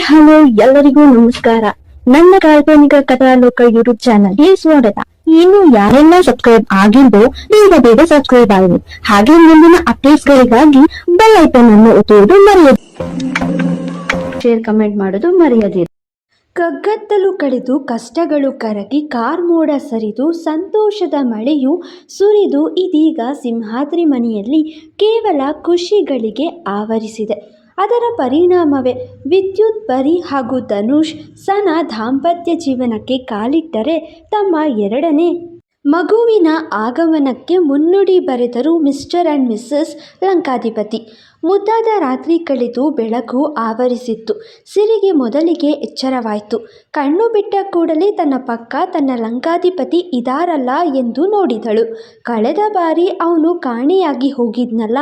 Hello ಎಲ್ಲರಿಗೂ ನಮಸ್ಕಾರ. ನನ್ನ ಕಾಲ್ಪನಿಕ ಕಥಾಲೋಕ ಯೂಟ್ಯೂಬ್ ಚಾನಲ್ಗೆ ಸ್ವಾಗತ. ಇನ್ನು ಯಾರೆಲ್ಲ ಸಬ್ಸ್ಕ್ರೈಬ್ ಆಗಿದ್ದು ಬೇಗ ಸಬ್ಸ್ಕ್ರೈಬ್ ಆಗಿ, ಹಾಗೆ ಮುಂದಿನ ಅಪ್ಡೇಟ್ಸ್ ಗಳಿಗಾಗಿ ಬೆಲ್ ಐಕಾನ್ ಅನ್ನು ಒತ್ತುವುದು ಮರೆಯದಿರಿ. ಶೇರ್ ಕಮೆಂಟ್ ಮಾಡೋದು ಮರೆಯದಿರಿ. ಕಗ್ಗತ್ತಲು ಕಳೆದು ಕಷ್ಟಗಳು ಕರಗಿ ಕಾರ್ಮೋಡ ಸರಿದು ಸಂತೋಷದ ಮಳೆಯು ಸುರಿದು ಇದೀಗ ಸಿಂಹಾದ್ರಿ ಮನೆಯಲ್ಲಿ ಕೇವಲ ಖುಷಿಗಳಿಗೆ ಆವರಿಸಿದೆ. ಅದರ ಪರಿಣಾಮವೇ ವಿದ್ಯುತ್ ಪರಿ ಹಾಗೂ ಧನುಷ್ ಸನ ದಾಂಪತ್ಯ ಜೀವನಕ್ಕೆ ಕಾಲಿಟ್ಟರೆ ತಮ್ಮ ಎರಡನೇ ಮಗುವಿನ ಆಗಮನಕ್ಕೆ ಮುನ್ನುಡಿ ಬರೆದರು ಮಿಸ್ಟರ್ ಆ್ಯಂಡ್ ಮಿಸ್ಸಸ್ ಲಂಕಾಧಿಪತಿ. ಮುದ್ದಾದ ರಾತ್ರಿ ಕಳೆದು ಬೆಳಕು ಆವರಿಸಿತ್ತು. ಸಿರಿಗೆ ಮೊದಲಿಗೆ ಎಚ್ಚರವಾಯಿತು. ಕಣ್ಣು ಬಿಟ್ಟ ಕೂಡಲೇ ತನ್ನ ಪಕ್ಕ ತನ್ನ ಲಂಕಾಧಿಪತಿ ಇದಾರಲ್ಲ ಎಂದು ನೋಡಿದಳು. ಕಳೆದ ಬಾರಿ ಅವನು ಕಾಣೆಯಾಗಿ ಹೋಗಿದ್ನಲ್ಲ,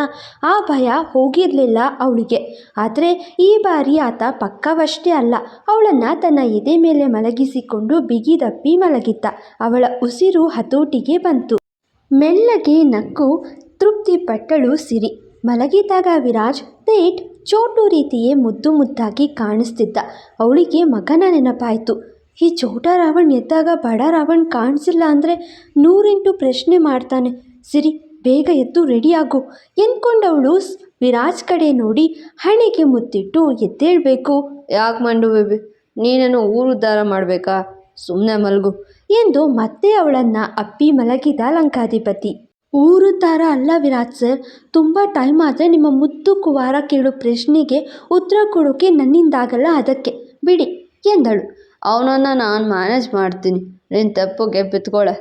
ಆ ಭಯ ಹೋಗಿರಲಿಲ್ಲ ಅವಳಿಗೆ. ಆದರೆ ಈ ಬಾರಿ ಆತ ಪಕ್ಕವಷ್ಟೇ ಅಲ್ಲ, ಅವಳನ್ನು ತನ್ನ ಎದೆ ಮೇಲೆ ಮಲಗಿಸಿಕೊಂಡು ಬಿಗಿದಪ್ಪಿ ಮಲಗಿದ್ದ. ಅವಳ ಉಸಿರು ಹತೋಟಿಗೆ ಬಂತು. ಮೆಲ್ಲಗೆ ನಕ್ಕು ತೃಪ್ತಿಪಟ್ಟಳು ಸಿರಿ. ಮಲಗಿದ್ದಾಗ ವಿರಾಜ್ ಥೇಟ್ ಚೋಟು ರೀತಿಯೇ ಮುದ್ದು ಮುದ್ದಾಗಿ ಕಾಣಿಸ್ತಿದ್ದ. ಅವಳಿಗೆ ಮಗನ ನೆನಪಾಯಿತು. ಈ ಚೋಟ ರಾವಣ್ ಎದ್ದಾಗ ಬಡ ರಾವಣ್ ಕಾಣಿಸಿಲ್ಲ ಅಂದರೆ 108 ಪ್ರಶ್ನೆ ಮಾಡ್ತಾನೆ. ಸಿರಿ, ಬೇಗ ಎದ್ದು ರೆಡಿಯಾಗು ಎಂದ್ಕೊಂಡವಳು ವಿರಾಜ್ ಕಡೆ ನೋಡಿ ಹಣೆಗೆ ಮುತ್ತಿಟ್ಟು ಎದ್ದೇಳಬೇಕು. ಯಾಕೆ ಮಂಡು ಬೇಬಿ, ನೀನೇನು ಊರುದ್ಧಾರ ಮಾಡಬೇಕಾ? ಸುಮ್ಮನೆ ಮಲಗು ಎಂದು ಮತ್ತೆ ಅವಳನ್ನು ಅಪ್ಪಿ ಮಲಗಿದ ಲಂಕಾಧಿಪತಿ. ಊರುದ್ಧಾರ ಅಲ್ಲ ವಿರಾಜ್ ಸರ್, ತುಂಬ ಟೈಮ್ ಆದರೆ ನಿಮ್ಮ ಮುದ್ದು ಕುವಾರ ಕೇಳೋ ಪ್ರಶ್ನೆಗೆ ಉತ್ತರ ಕೊಡೋಕೆ ನನ್ನಿಂದಾಗಲ್ಲ, ಅದಕ್ಕೆ ಬಿಡಿ ಎಂದಳು. ಅವನನ್ನು ನಾನು ಮ್ಯಾನೇಜ್ ಮಾಡ್ತೀನಿ, ನಿನ್ನ ತಪ್ಪುಗೆ ಬಿತ್ಕೊಳ್ಳೆ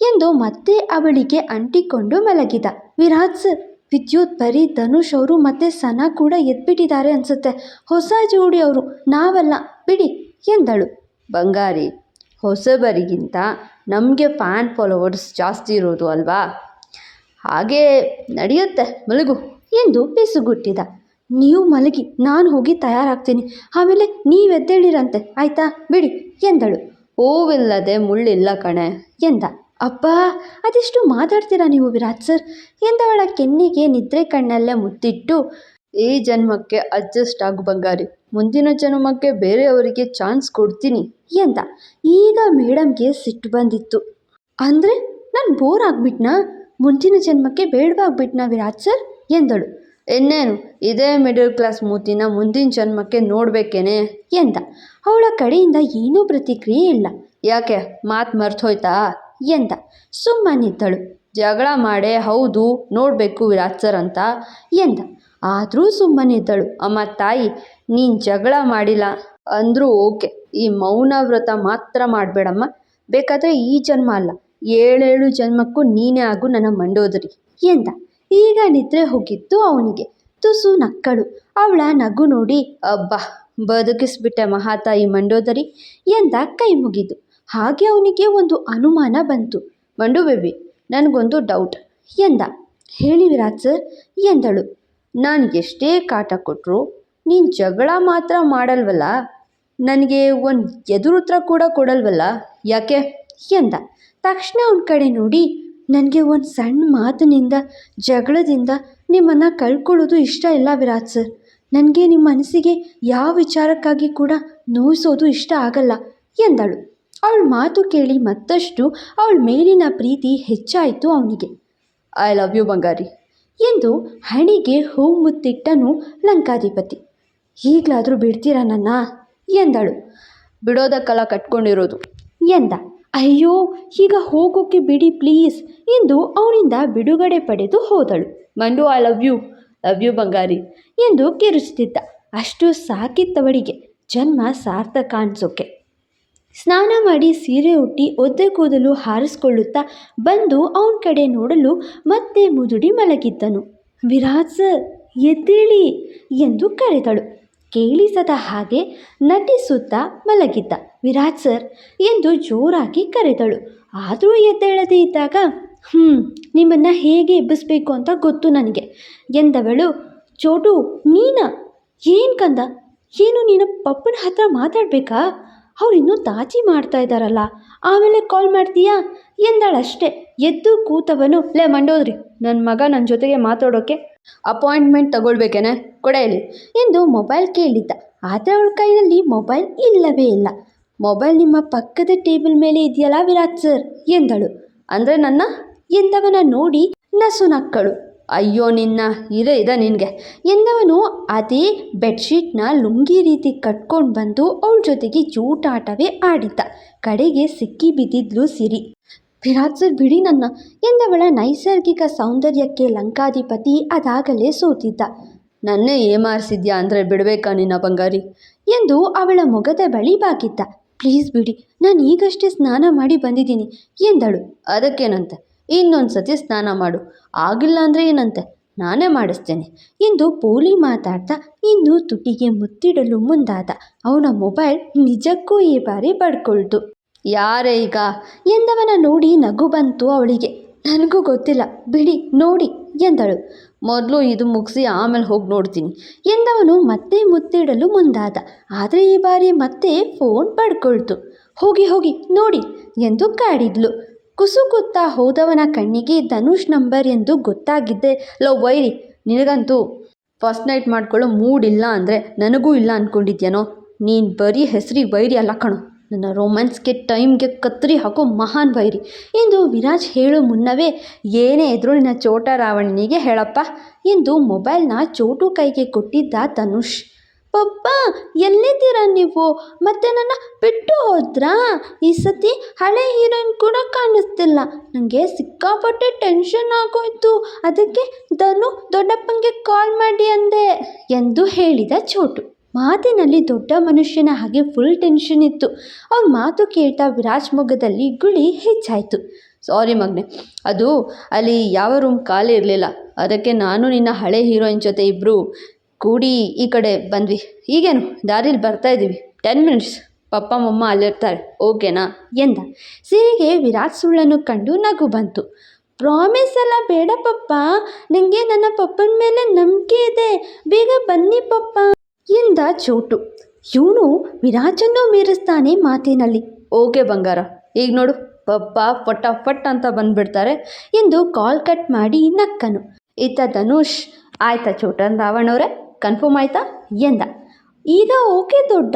ಎಂದು ಮತ್ತೆ ಅವಳಿಗೆ ಅಂಟಿಕೊಂಡು ಮಲಗಿದ. ವಿರಾಜ್ ಸರ್, ವಿದ್ಯುತ್ ಪರಿ ಧನುಷ್ ಅವರು ಮತ್ತೆ ಸನ ಕೂಡ ಎದ್ಬಿಟ್ಟಿದ್ದಾರೆ ಅನ್ಸುತ್ತೆ. ಹೊಸ ಜೋಡಿ ಅವರು, ನಾವಲ್ಲ, ಬಿಡಿ ಎಂದಳು. ಬಂಗಾರಿ, ಹೊಸಬರಿಗಿಂತ ನಮಗೆ ಫ್ಯಾನ್ ಫಾಲೋವರ್ಸ್ ಜಾಸ್ತಿ ಇರೋದು ಅಲ್ವಾ? ಹಾಗೇ ನಡೆಯುತ್ತೆ, ಮಲಗು ಎಂದು ಪಿಸುಗುಟ್ಟಿದ. ನೀವು ಮಲಗಿ, ನಾನು ಹೋಗಿ ತಯಾರಾಗ್ತೀನಿ, ಆಮೇಲೆ ನೀವೆದ್ದೇಳಿರಂತೆ, ಆಯ್ತಾ, ಬಿಡಿ ಎಂದಳು. ಹೂವಿಲ್ಲದೆ ಮುಳ್ಳಿಲ್ಲ ಕಣೆ ಎಂದ. ಅಪ್ಪ, ಅದೆಷ್ಟು ಮಾತಾಡ್ತೀರಾ ನೀವು ವಿರಾಜ್ ಸರ್ ಎಂದವಳ ಕೆನ್ನೆಗೆ ನಿದ್ರೆ ಕಣ್ಣಲ್ಲೇ ಮುತ್ತಿಟ್ಟು, ಈ ಜನ್ಮಕ್ಕೆ ಅಡ್ಜಸ್ಟ್ ಆಗು ಬಂಗಾರಿ, ಮುಂದಿನ ಜನ್ಮಕ್ಕೆ ಬೇರೆಯವರಿಗೆ ಚಾನ್ಸ್ ಕೊಡ್ತೀನಿ ಎಂದ. ಈಗ ಮೇಡಮ್ಗೆ ಸಿಟ್ಟು ಬಂದಿತ್ತು. ಅಂದರೆ ನಾನು ಬೋರ್ ಆಗ್ಬಿಟ್ನಾ? ಮುಂದಿನ ಜನ್ಮಕ್ಕೆ ಬೇಡವಾಗ್ಬಿಟ್ನಾ ವಿರಾಜ್ ಸರ್ ಎಂದಳು. ಇನ್ನೇನು, ಇದೇ ಮಿಡಲ್ ಕ್ಲಾಸ್ ಮೂತಿನ ಮುಂದಿನ ಜನ್ಮಕ್ಕೆ ನೋಡ್ಬೇಕೇನೆ ಎಂದ. ಅವಳ ಕಡೆಯಿಂದ ಏನೂ ಪ್ರತಿಕ್ರಿಯೆ ಇಲ್ಲ. ಯಾಕೆ, ಮಾತು ಮರ್ತೋಯ್ತಾ ಎಂದ. ಸುಮ್ಮನಿದ್ದಳು. ಜಗಳ ಮಾಡೇ ಹೌದು ನೋಡಬೇಕು ವಿರಾಜ್ ಸರ್ ಅಂತ ಎಂದ. ಆದರೂ ಸುಮ್ಮನಿದ್ದಳು. ಅಮ್ಮ ತಾಯಿ, ನೀನು ಜಗಳ ಮಾಡಿಲ್ಲ ಅಂದರೂ ಓಕೆ, ಈ ಮೌನ ವ್ರತ ಮಾತ್ರ ಮಾಡಬೇಡಮ್ಮ. ಬೇಕಾದರೆ ಈ ಜನ್ಮ ಅಲ್ಲ, 7 ಜನ್ಮಕ್ಕೂ ನೀನೇ ಆಗು ನನ್ನ ಮಂಡೋದರಿ ಎಂದ. ಈಗ ನಿದ್ರೆ ಹೋಗಿತ್ತು ಅವನಿಗೆ. ತುಸು ನಕ್ಕಳು. ಅವಳ ನಗು ನೋಡಿ, ಅಬ್ಬಾ, ಬದುಕಿಸ್ಬಿಟ್ಟೆ ಮಹಾತಾಯಿ ಮಂಡೋದರಿ ಎಂದ ಕೈ ಮುಗಿದು. ಹಾಗೆ ಅವನಿಗೆ ಒಂದು ಅನುಮಾನ ಬಂತು. ಮಂಡು ಬೇಬಿ, ನನಗೊಂದು ಡೌಟ್ ಎಂದ. ಹೇಳಿ ವಿರಾಜ್ ಸರ್ ಎಂದಳು. ನಾನು ಎಷ್ಟೇ ಕಾಟ ಕೊಟ್ಟರು ನೀನು ಜಗಳ ಮಾತ್ರ ಮಾಡಲ್ವಲ್ಲ, ನನಗೆ ಒಂದು ಎದುರುತ್ತರ ಕೂಡ ಕೊಡಲ್ವಲ್ಲ, ಯಾಕೆ ಎಂದ. ತಕ್ಷಣ ಅವನ ಕಡೆ ನೋಡಿ, ನನಗೆ ಒಂದು ಸಣ್ಣ ಮಾತಿನಿಂದ, ಜಗಳದಿಂದ ನಿಮ್ಮನ್ನು ಕಳ್ಕೊಳ್ಳೋದು ಇಷ್ಟ ಇಲ್ಲ ವಿರಾಜ್ ಸರ್. ನನಗೆ ನಿಮ್ಮ ಮನಸ್ಸಿಗೆ ಯಾವ ವಿಚಾರಕ್ಕಾಗಿ ಕೂಡ ನೋಯಿಸೋದು ಇಷ್ಟ ಆಗಲ್ಲ ಎಂದಳು. ಅವಳ ಮಾತು ಕೇಳಿ ಮತ್ತಷ್ಟು ಅವಳ ಮೇಲಿನ ಪ್ರೀತಿ ಹೆಚ್ಚಾಯಿತು ಅವನಿಗೆ. ಐ ಲವ್ ಯು ಬಂಗಾರಿ ಎಂದು ಹಣೆಗೆ ಹೂ ಮುತ್ತಿಟ್ಟನು ಲಂಕಾಧಿಪತಿ. ಈಗಲಾದರೂ ಬಿಡ್ತೀರಾ ನನ್ನ ಎಂದಳು. ಬಿಡೋದಕ್ಕೆಲ್ಲ ಕಟ್ಕೊಂಡಿರೋದು ಎಂದ. ಅಯ್ಯೋ, ಈಗ ಹೋಗೋಕೆ ಬಿಡಿ ಪ್ಲೀಸ್ ಎಂದು ಅವನಿಂದ ಬಿಡುಗಡೆ ಪಡೆದು ಹೋದಳು. ಮಂಡು, ಐ ಲವ್ ಯು ಬಂಗಾರಿ ಎಂದು ಕಿರುಚುತ್ತಿದ್ದ. ಅಷ್ಟು ಸಾಕಿತ್ತವಳಿಗೆ ಜನ್ಮ ಸಾರ್ಥಕ ಅನ್ಸೋಕೆ. ಸ್ನಾನ ಮಾಡಿ ಸೀರೆ ಉಟ್ಟಿ ಒದ್ದೆ ಕೂದಲು ಹಾರಿಸ್ಕೊಳ್ಳುತ್ತಾ ಬಂದು ಅವನ ಕಡೆ ನೋಡಲು ಮತ್ತೆ ಮುದುಡಿ ಮಲಗಿದ್ದನು. ವಿರಾಜ್ ಸರ್, ಎದ್ದೇಳಿ ಎಂದು ಕರೆದಳು. ಕೇಳಿಸದ ಹಾಗೆ ನಟಿಸುತ್ತಾ ಮಲಗಿದ್ದ. ವಿರಾಜ್ ಸರ್ ಎಂದು ಜೋರಾಗಿ ಕರೆದಳು. ಆದರೂ ಎದ್ದೇಳದೇ ಇದ್ದಾಗ, ನಿಮ್ಮನ್ನು ಹೇಗೆ ಎಬ್ಬಿಸ್ಬೇಕು ಅಂತ ಗೊತ್ತು ನನಗೆ ಎಂದವಳು. ಚೋಟು, ನೀನಾ? ಏನು ಕಂದ, ಏನು ನೀನು ಪಪ್ಪನ ಹತ್ರ ಮಾತಾಡಬೇಕಾ? ಅವ್ರು ಇನ್ನೂ ತಾಚಿ ಮಾಡ್ತಾ ಇದ್ದಾರಲ್ಲ, ಆಮೇಲೆ ಕಾಲ್ ಮಾಡ್ತೀಯಾ ಎಂದಳಷ್ಟೆ. ಎದ್ದು ಕೂತವನು, ಲೇ ಮಂಡೋದ್ರಿ, ನನ್ನ ಮಗ ನನ್ನ ಜೊತೆಗೆ ಮಾತಾಡೋಕ್ಕೆ ಅಪಾಯಿಂಟ್ಮೆಂಟ್ ತಗೊಳ್ಬೇಕೇನೆ, ಕೊಡೆ ಇಲ್ಲಿ ಎಂದು ಮೊಬೈಲ್ ಕೇಳಿದ್ದ. ಆದರೆ ಅವಳ ಕೈಯಲ್ಲಿ ಮೊಬೈಲ್ ಇಲ್ಲವೇ ಇಲ್ಲ. ಮೊಬೈಲ್ ನಿಮ್ಮ ಪಕ್ಕದ ಟೇಬಲ್ ಮೇಲೆ ಇದೆಯಲ್ಲ ವಿರಾಟ್ ಸರ್ ಎಂದಳು. ಅಂದರೆ ನನ್ನ ಎಂದವನ ನೋಡಿ ನಸು ನಕ್ಕಳು. ಅಯ್ಯೋ ನಿನ್ನ ಇದೆ ನಿನಗೆ ಎಂದವನು ಅದೇ ಬೆಡ್ಶೀಟ್ನ ಲುಂಗಿ ರೀತಿ ಕಟ್ಕೊಂಡು ಬಂದು ಅವಳ ಜೊತೆಗೆ ಜೂಟಾಟವೇ ಆಡಿದ್ದ. ಕಡೆಗೆ ಸಿಕ್ಕಿ ಬಿದ್ದಿದ್ಲು ಸಿರಿ. ವಿರಾಟ್ ಸರ್ ಬಿಡಿ ನನ್ನ ಎಂದವಳ ನೈಸರ್ಗಿಕ ಸೌಂದರ್ಯಕ್ಕೆ ಲಂಕಾಧಿಪತಿ ಅದಾಗಲೇ ಸೋತಿದ್ದ. ನನ್ನೇ ಏಮಾರಿಸಿದ್ಯಾ ಅಂದರೆ ಬಿಡಬೇಕಾ ನಿನ್ನ ಬಂಗಾರಿ ಎಂದು ಅವಳ ಮೊಗದ ಬಳಿ ಬಾಗಿದ್ದ. ಪ್ಲೀಸ್ ಬಿಡಿ, ನಾನು ಈಗಷ್ಟೇ ಸ್ನಾನ ಮಾಡಿ ಬಂದಿದ್ದೀನಿ ಎಂದಳು. ಅದಕ್ಕೇನಂತೆ, ಇನ್ನೊಂದು ಸತಿ ಸ್ನಾನ ಮಾಡು, ಆಗಿಲ್ಲ ಅಂದರೆ ಏನಂತೆ, ನಾನೇ ಮಾಡಿಸ್ತೇನೆ ಎಂದು ಪೋಲಿ ಮಾತಾಡ್ತಾ ಇನ್ನೂ ತುಟಿಗೆ ಮುತ್ತಿಡಲು ಮುಂದಾದ. ಅವನ ಮೊಬೈಲ್ ನಿಜಕ್ಕೂ ಈ ಬಾರಿ ಪಡ್ಕೊಳ್ತು. ಯಾರೇ ಈಗ ಎಂದವನ ನೋಡಿ ನಗು ಬಂತು ಅವಳಿಗೆ. ನನಗೂ ಗೊತ್ತಿಲ್ಲ ಬಿಡಿ ನೋಡಿ ಎಂದಳು. ಮೊದಲು ಇದು ಮುಗಿಸಿ ಆಮೇಲೆ ಹೋಗಿ ನೋಡ್ತೀನಿ ಎಂದವನು ಮತ್ತೆ ಮುತ್ತಿಡಲು ಮುಂದಾದ. ಆದರೆ ಈ ಬಾರಿ ಮತ್ತೆ ಫೋನ್ ಪಡ್ಕೊಳ್ತು. ಹೋಗಿ ನೋಡಿ ಎಂದು ಕಾಡಿದ್ಲು. ಕುಸುಕುತ್ತಾ ಹೋದವನ ಕಣ್ಣಿಗೆ ಧನುಷ್ ನಂಬರ್ ಎಂದು ಗೊತ್ತಾಗಿದ್ದೆ. ಲೋ ವೈರಿ, ನಿನಗಂತೂ ಫಸ್ಟ್ ನೈಟ್ ಮಾಡ್ಕೊಳ್ಳೋ ಮೂಡ್ ಇಲ್ಲ ಅಂದರೆ ನನಗೂ ಇಲ್ಲ ಅಂದ್ಕೊಂಡಿದ್ಯಾನೋ. ನೀನು ಬರೀ ಹೆಸರಿಗೆ ವೈರಿ ಅಲ್ಲ ಕಣೋ, ನನ್ನ ರೊಮ್ಯಾನ್ಸ್ಗೆ ಟೈಮ್ಗೆ ಕತ್ತರಿ ಹಾಕೋ ಮಹಾನ್ ವೈರಿ ಎಂದು ವಿರಾಜ್ ಹೇಳೋ ಮುನ್ನವೇ ಏನೇ ಇದ್ರೂ ನಿನ್ನ ಚೋಟ ರಾವಣನಿಗೆ ಹೇಳಪ್ಪ ಎಂದು ಮೊಬೈಲ್ನ ಚೋಟು ಕೈಗೆ ಕೊಟ್ಟಿದ್ದ ಧನುಷ್. ಪಪ್ಪ ಎಲ್ಲಿದ್ದೀರಾ ನೀವು? ಮತ್ತೆ ನನ್ನ ಬಿಟ್ಟು ಹೋದ್ರಾ? ಈ ಸತಿ ಹಳೆ ಹೀರೋಯಿನ್ ಕೂಡ ಕಾಣಿಸ್ತಿಲ್ಲ. ನನಗೆ ಸಿಕ್ಕಾಪಟ್ಟೆ ಟೆನ್ಷನ್ ಆಗೋಯ್ತು, ಅದಕ್ಕೆ ದೊಡ್ಡಪ್ಪನಿಗೆ ಕಾಲ್ ಮಾಡಿ ಅಂದೆ ಎಂದು ಹೇಳಿದ ಚೋಟು. ಮಾತಿನಲ್ಲಿ ದೊಡ್ಡ ಮನುಷ್ಯನ ಹಾಗೆ ಫುಲ್ ಟೆನ್ಷನ್ ಇತ್ತು. ಅವ್ರ ಮಾತು ಕೇಳ್ತಾ ವಿರಾಜ್ ಮೊಗದಲ್ಲಿ ಗುಳಿ ಹೆಚ್ಚಾಯಿತು. ಸಾರಿ ಮಗನೆ, ಅದು ಅಲ್ಲಿ ಯಾವ ರೂಮ್ ಖಾಲಿ ಇರಲಿಲ್ಲ, ಅದಕ್ಕೆ ನಾನು ನಿನ್ನ ಹಳೆ ಹೀರೋಯಿನ್ ಜೊತೆ ಇಬ್ಬರು ಕೂಡಿ ಈ ಕಡೆ ಬಂದ್ವಿ. ಈಗೇನು ದಾರಿಲಿ ಬರ್ತಾ ಇದ್ದೀವಿ, 10 ಮಿನಿಟ್ಸ್, ಪಪ್ಪ ಮಮ್ಮ ಅಲ್ಲಿರ್ತಾರೆ, ಓಕೆನಾ ಎಂದ. ಸಿರಿಗೆ ವಿರಾಟ್ ಸುಳ್ಳನ್ನು ಕಂಡು ನಗು ಬಂತು. ಪ್ರಾಮಿಸ್ ಎಲ್ಲ ಬೇಡ ಪಪ್ಪ, ನನಗೆ ನನ್ನ ಪಪ್ಪನ ಮೇಲೆ ನಂಬಿಕೆ ಇದೆ, ಬೇಗ ಬನ್ನಿ ಪಪ್ಪ ಎಂದ ಚೋಟು. ಇವನು ವಿರಾಜನ್ನು ಮೀರಿಸ್ತಾನೆ ಮಾತಿನಲ್ಲಿ. ಓಕೆ ಬಂಗಾರ, ಈಗ ನೋಡು ಪಪ್ಪ ಫಟಾಫಟ್ ಅಂತ ಬಂದುಬಿಡ್ತಾರೆ ಎಂದು ಕಾಲ್ ಕಟ್ ಮಾಡಿ ನಕ್ಕನು. ಇತ್ತ ಧನುಷ್, ಆಯ್ತಾ ಚೋಟನ್ ರಾವಣವ್ರೆ, ಕನ್ಫರ್ಮ್ ಆಯ್ತಾ ಎಂದ. ಈಗ ಓಕೆ ದೊಡ್ಡ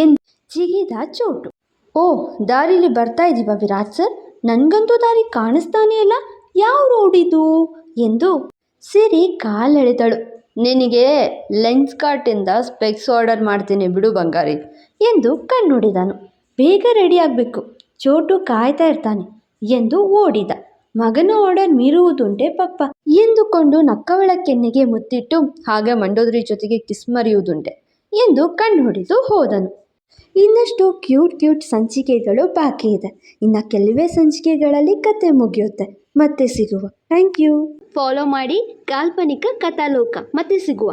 ಎಂದು ಜಿಗಿದ ಚೋಟು. ಓ, ದಾರಿಲಿ ಬರ್ತಾ ಇದ್ದೀವ ವಿರಾಟ್ ಸರ್? ನನಗಂತೂ ದಾರಿ ಕಾಣಿಸ್ತಾನೇ ಇಲ್ಲ, ಯಾವ ರೋಡಿದು ಎಂದು ಸಿರಿ ಕಾಲೆಳೆದಳು. ನಿನಗೆ ಲೆನ್ಸ್ ಕಾರ್ಟಿಂದ ಸ್ಪೆಕ್ಸ್ ಆರ್ಡರ್ ಮಾಡ್ತೀನಿ ಬಿಡು ಬಂಗಾರಿ ಎಂದು ಕಣ್ಣುಡಿದನು. ಬೇಗ ರೆಡಿ ಆಗಬೇಕು, ಚೋಟು ಕಾಯ್ತಾ ಇರ್ತಾನೆ ಎಂದು ಓಡಿದ. ಮಗನ ಆರ್ಡರ್ ಮೀರುವುದುಂಟೆ ಪಪ್ಪ ಎಂದುಕೊಂಡು ನಕ್ಕವಳ ಕೆನ್ನೆಗೆ ಮುತ್ತಿಟ್ಟು ಹಾಗೆ ಮಂಡೋದ್ರಿ ಜೊತೆಗೆ ಕಿಸ್ ಮರೆಯುವುದುಂಟೆ ಎಂದು ಕಣ್ಣು ಹೊಡೆದು ಹೋದನು. ಇನ್ನಷ್ಟು ಕ್ಯೂಟ್ ಸಂಚಿಕೆಗಳು ಬಾಕಿ ಇದೆ. ಇನ್ನು ಕೆಲವೇ ಸಂಚಿಕೆಗಳಲ್ಲಿ ಕತೆ ಮುಗಿಯುತ್ತೆ. ಮತ್ತೆ ಸಿಗುವ. Thank you. ಫಾಲೋ ಮಾಡಿ ಕಾಲ್ಪನಿಕ ಕಥಾಲೋಕ. ಮತ್ತೆ ಸಿಗುವ.